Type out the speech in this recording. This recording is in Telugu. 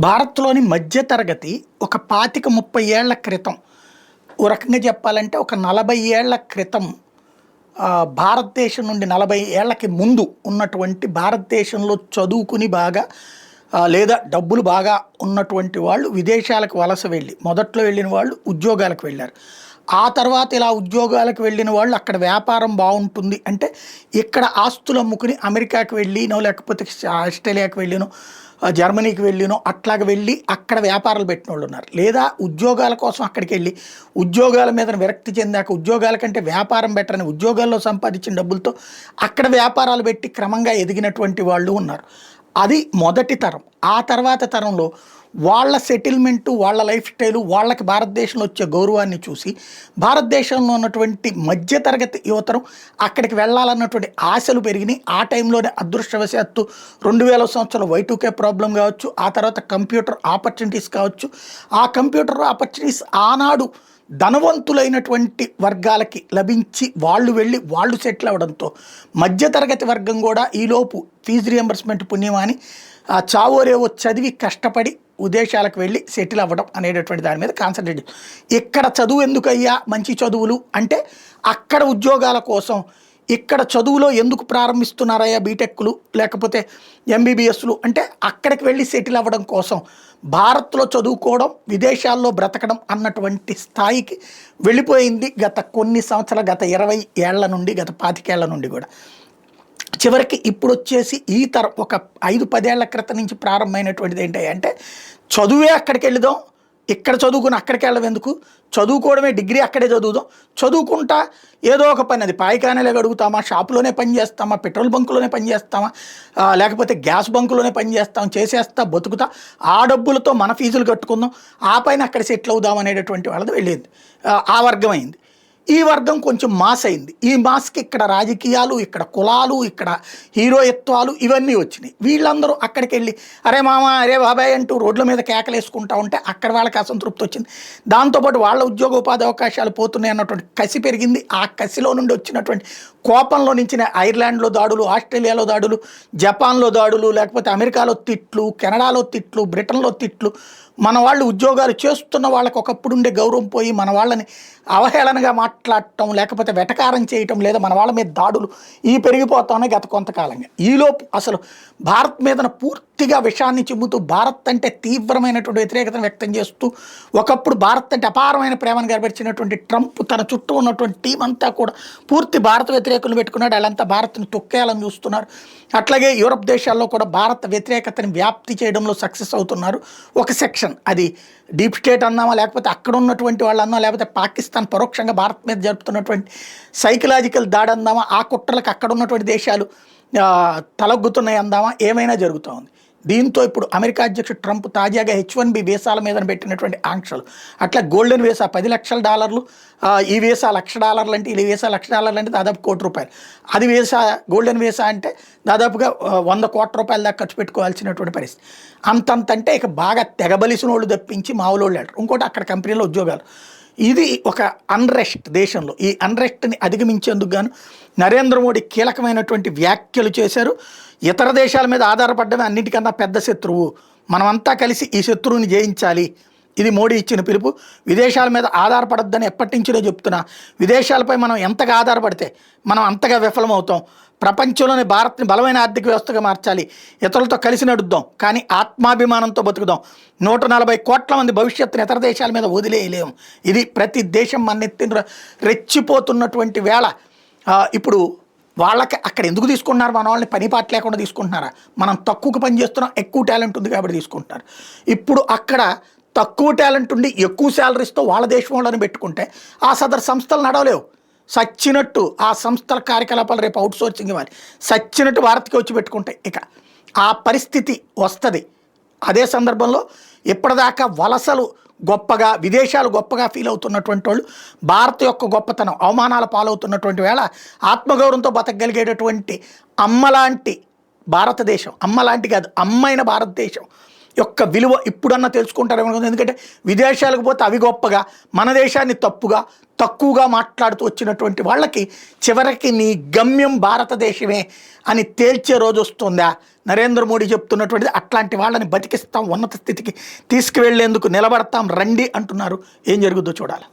భారత్‌లోని మధ్య తరగతి ఒక 25, 30 ఏళ్ల క్రితం, ఓ రకంగా చెప్పాలంటే ఒక 40 ఏళ్ల క్రితం భారతదేశం నుండి 40 ఏళ్లకి ముందు ఉన్నటువంటి భారతదేశంలో చదువుకుని బాగా లేదా డబ్బులు బాగా ఉన్నటువంటి వాళ్ళు విదేశాలకు వలస వెళ్ళి మొదట్లో వెళ్ళిన వాళ్ళు ఉద్యోగాలకు వెళ్ళారు. ఆ తర్వాత ఇలా ఉద్యోగాలకు వెళ్ళిన వాళ్ళు అక్కడ వ్యాపారం బాగుంటుంది అంటే ఇక్కడ ఆస్తులు అమ్ముకుని అమెరికాకి వెళ్ళినో లేకపోతే ఆస్ట్రేలియాకి వెళ్ళినో జర్మనీకి వెళ్ళినో అట్లాగా వెళ్ళి అక్కడ వ్యాపారాలు పెట్టిన వాళ్ళు ఉన్నారు. లేదా ఉద్యోగాల కోసం అక్కడికి వెళ్ళి ఉద్యోగాల మీద విరక్తి చెందాక ఉద్యోగాల కంటే వ్యాపారం బెటర్ అని ఉద్యోగాల్లో సంపాదించిన డబ్బులతో అక్కడ వ్యాపారాలు పెట్టి క్రమంగా ఎదిగినటువంటి వాళ్ళు ఉన్నారు. అది మొదటి తరం. ఆ తర్వాత తరంలో వాళ్ళ సెటిల్మెంటు, వాళ్ళ లైఫ్ స్టైలు, వాళ్ళకి భారతదేశంలో వచ్చే గౌరవాన్ని చూసి భారతదేశంలో ఉన్నటువంటి మధ్యతరగతి యువతరం అక్కడికి వెళ్ళాలన్నటువంటి ఆశలు పెరిగినాయి. ఆ టైంలోనే అదృష్టవశాత్తు 2000 సంవత్సరాల Y2K ప్రాబ్లం కావచ్చు, ఆ తర్వాత కంప్యూటర్ ఆపర్చునిటీస్ కావచ్చు. ఆ కంప్యూటర్ ఆపర్చునిటీస్ ఆనాడు ధనవంతులైనటువంటి వర్గాలకి లభించి వాళ్ళు వెళ్ళి వాళ్ళు సెటిల్ అవ్వడంతో మధ్యతరగతి వర్గం కూడా ఈలోపు ఫీజు రియంబర్స్మెంట్ పుణ్యమాని చావోరేవో చదివి కష్టపడి విదేశాలకు వెళ్ళి సెటిల్ అవ్వడం అనేటటువంటి దాని మీద కాన్సన్ట్రేట్. ఇక్కడ చదువు ఎందుకయ్యా మంచి చదువులు అంటే అక్కడ ఉద్యోగాల కోసం. ఇక్కడ చదువులో ఎందుకు ప్రారంభిస్తున్నారయ్యా బీటెక్లు లేకపోతే MBBSలు అంటే అక్కడికి వెళ్ళి సెటిల్ అవ్వడం కోసం. భారత్లో చదువుకోవడం, విదేశాల్లో బ్రతకడం అన్నటువంటి స్థాయికి వెళ్ళిపోయింది గత కొన్ని సంవత్సరాలు, గత 20 ఏళ్ల నుండి, గత 25 ఏళ్ల నుండి కూడా. చివరికి ఇప్పుడు వచ్చేసి ఈ తరం ఒక 5-10 ఏళ్ల క్రితం నుంచి ప్రారంభమైనటువంటిది ఏంటంటే చదువే అక్కడికి వెళదాం, ఇక్కడ చదువుకుని అక్కడికి వెళ్ళడం ఎందుకు, చదువుకోవడమే డిగ్రీ అక్కడే చదువుదాం, చదువుకుంటా ఏదో ఒక పని, అది పాయికానలే అడుగుతామా, షాపులోనే పని చేస్తామా, పెట్రోల్ బంకులోనే పని చేస్తామా, లేకపోతే గ్యాస్ బంకులోనే పని చేస్తాం, చేసేస్తా బతుకుతా, ఆ డబ్బులతో మన ఫీజులు కట్టుకుందాం, ఆ పైన అక్కడ సెటిల్ అవుదాం అనేటటువంటి వాళ్ళది వెళ్ళింది. ఆ వర్గం అయింది. ఈ వర్గం కొంచెం మాస్ అయింది. ఈ మాస్కి ఇక్కడ రాజకీయాలు, ఇక్కడ కులాలు, ఇక్కడ హీరోయత్వాలు ఇవన్నీ వచ్చినాయి. వీళ్ళందరూ అక్కడికి వెళ్ళి అరే మామ, అరే బాబాయ్ అంటూ రోడ్ల మీద కేకలేసుకుంటూ ఉంటే అక్కడ వాళ్ళకి అసంతృప్తి వచ్చింది. దాంతోపాటు వాళ్ళ ఉద్యోగ ఉపాధి అవకాశాలు పోతున్నాయి అన్నటువంటి కసి పెరిగింది. ఆ కసిలో నుండి వచ్చినటువంటి కోపంలో నుంచి ఐర్లాండ్లో దాడులు, ఆస్ట్రేలియాలో దాడులు, జపాన్లో దాడులు, లేకపోతే అమెరికాలో తిట్లు, కెనడాలో తిట్లు, బ్రిటన్లో తిట్లు, మన వాళ్ళు ఉద్యోగాలు చేస్తున్న వాళ్ళకి ఒకప్పుడు ఉండే గౌరవం పోయి మన వాళ్ళని అవహేళనగా మాట్లాడటం, లేకపోతే వెటకారం చేయటం, లేదా మన వాళ్ళ మీద దాడులు పెరిగిపోతానే గత కొంతకాలంగా. ఈలోపు అసలు భారత్ మీద పూర్తిగా విషాన్ని చిమ్ముతూ భారత్ అంటే తీవ్రమైనటువంటి వ్యతిరేకతను వ్యక్తం చేస్తూ ఒకప్పుడు భారత్ అంటే అపారమైన ప్రేమను గర్భించినటువంటి ట్రంప్ తన చుట్టూ ఉన్నటువంటి టీం అంతా కూడా పూర్తి భారత వ్యతిరేకులు పెట్టుకున్నాడు. వాళ్ళంతా భారత్ను తొక్కేయాలని చూస్తున్నారు. అట్లాగే యూరప్ దేశాల్లో కూడా భారత వ్యతిరేకతని వ్యాప్తి చేయడంలో సక్సెస్ అవుతున్నారు. ఒక సెక్షన్, అది డీప్ స్టేట్ అన్నామా, లేకపోతే అక్కడ ఉన్నటువంటి వాళ్ళు అన్నామా, లేకపోతే పాకిస్తాన్ పరోక్షంగా భారత్ మీద జరుపుతున్నటువంటి సైకలాజికల్ దాడి అందామా, ఆ కుట్రలకు అక్కడ ఉన్నటువంటి దేశాలు తలొగ్గుతున్నాయి అందామా, ఏమైనా జరుగుతూ ఉంది. దీంతో ఇప్పుడు అమెరికా అధ్యక్షుడు ట్రంప్ తాజాగా H1B వీసాల మీద పెట్టినటువంటి ఆంక్షలు, అట్లా గోల్డెన్ వీసా $10 లక్షలు, ఈ వీసా $1,00,000 అంటే, ఈ వీసా $1,00,000 అంటే దాదాపు ₹1 కోటి. అది వీసా, గోల్డెన్ వీసా అంటే దాదాపుగా $100 కోట్ల దాకా ఖర్చు పెట్టుకోవాల్సినటువంటి పరిస్థితి. అంతంతంటే ఇక బాగా తెగబలిసిన వాళ్ళు తప్పించి మామూలు వాళ్ళు. ఇంకోటి అక్కడ కంపెనీలో ఉద్యోగాలు. ఇది ఒక అన్రెస్ట్ దేశంలో. ఈ అన్రెస్ట్ని అధిగమించేందుకు గాను నరేంద్ర మోడీ కీలకమైనటువంటి వ్యాఖ్యలు చేశారు. ఇతర దేశాల మీద ఆధారపడమే అన్నిటికన్నా పెద్ద శత్రువు, మనమంతా కలిసి ఈ శత్రువుని జయించాలి, ఇది మోడీ ఇచ్చిన పిలుపు. విదేశాల మీద ఆధారపడొద్దని ఎప్పటి నుంచో చెప్తున్నా. విదేశాలపై మనం ఎంతగా ఆధారపడితే మనం అంతగా విఫలమవుతాం. ప్రపంచంలోని భారత్ని బలమైన ఆర్థిక వ్యవస్థగా మార్చాలి, ఇతరులతో కలిసి నడుద్దాం, కానీ ఆత్మాభిమానంతో బతుకుదాం. 140 కోట్ల మంది భవిష్యత్తుని ఇతర దేశాల మీద వదిలేయలేము. ఇది ప్రతి దేశం మన్నెత్తిన రెచ్చిపోతున్నటువంటి వేళ. ఇప్పుడు వాళ్ళకి అక్కడ ఎందుకు తీసుకుంటున్నారు, మన వాళ్ళని పని పాట లేకుండా తీసుకుంటున్నారా, మనం తక్కువకు పని చేస్తున్నాం, ఎక్కువ టాలెంట్ ఉంది కాబట్టి తీసుకుంటున్నారు. ఇప్పుడు అక్కడ తక్కువ టాలెంట్ ఉండి ఎక్కువ శాలరీస్తో వాళ్ళ దేశం వాళ్ళని పెట్టుకుంటే ఆ సదరు సంస్థలు నడవలేవు. సచ్చినట్టు ఆ సంస్థల కార్యకలాపాలు రేపు అవుట్సోర్సింగ్ ఇవ్వాలి, సచ్చినట్టు భారత్కి వచ్చి పెట్టుకుంటాయి. ఇక ఆ పరిస్థితి వస్తుంది. అదే సందర్భంలో ఇప్పటిదాకా వలసలు గొప్పగా, విదేశాలు గొప్పగా ఫీల్ అవుతున్నటువంటి వాళ్ళు భారత్ యొక్క గొప్పతనం అవమానాల పాలవుతున్నటువంటి వేళ ఆత్మగౌరవంతో బతకగలిగేటటువంటి అమ్మలాంటి భారతదేశం, అమ్మలాంటి కాదు అమ్మైన భారతదేశం యొక్క విలువ ఇప్పుడన్నా తెలుసుకుంటారేమో. ఎందుకంటే విదేశాలకు పోతే అవి గొప్పగా, మన దేశాన్ని తప్పుగా తక్కువగా మాట్లాడుతూ వచ్చినటువంటి వాళ్ళకి చివరికి నీ గమ్యం భారతదేశమే అని తేల్చే రోజు వస్తుందా? నరేంద్ర మోడీ చెప్తున్నటువంటిది అట్లాంటి వాళ్ళని బతికిస్తాం, ఉన్నత స్థితికి తీసుకువెళ్లేందుకు నిలబడతాం రండి అంటున్నారు. ఏం జరుగుద్దో చూడాలి.